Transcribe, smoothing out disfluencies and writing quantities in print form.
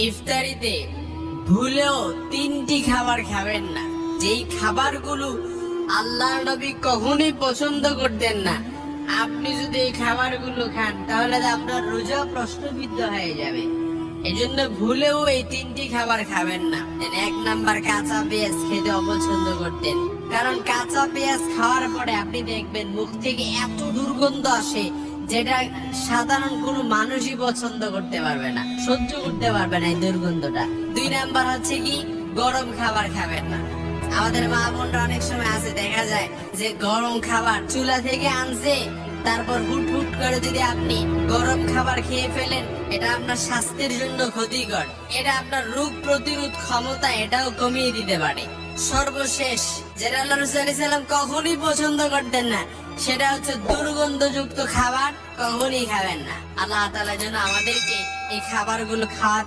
ইফতারিতে ভুলেও 3টি খাবার খাবেন না, যেই খাবারগুলো আল্লাহর নবী কখনোই পছন্দ করতেন না। আপনি যদি এই খাবারগুলো খান তাহলে আপনার রোজা প্রশ্নবিদ্ধ হয়ে যাবে। এজন্য ভুলেও এই 3টি খাবার খাবেন না। 1 নাম্বার, কাঁচা পেঁয়াজ খেতে অপছন্দ করতেন, কারণ কাঁচা পেঁয়াজ খাওয়ার পরে আপনি দেখবেন মুখ থেকে এত দুর্গন্ধ আসে যেটা সাধারণ কোনো মানুষই পছন্দ করতে পারবে না, সহ্য করতে পারবে না এই দুর্গন্ধটা। 2 নাম্বার হচ্ছে কি, গরম খাবার খাবেন না। আমাদের মা বোনরা অনেক সময় আছে, দেখা যায় যে গরম খাবার চুলা থেকে আনছে, তারপর হুট হুট করে যদি আপনি গরম খাবার খেয়ে ফেলেন, এটা আপনার স্বাস্থ্যের জন্য ক্ষতিকর। এটা আপনার রোগ প্রতিরোধ ক্ষমতা এটাও কমিয়ে দিতে পারে। সর্বশেষ, যেটা আল্লাহ রাসূল সাল্লাল্লাহু আলাইহি ওয়াসাল্লাম কখনোই পছন্দ করতেন না, সেটা হচ্ছে দুর্গন্ধযুক্ত খাবার কখনোই খাবেন না। আল্লাহ তাআলা যেন আমাদেরকে এই খাবারগুলো খাওয়া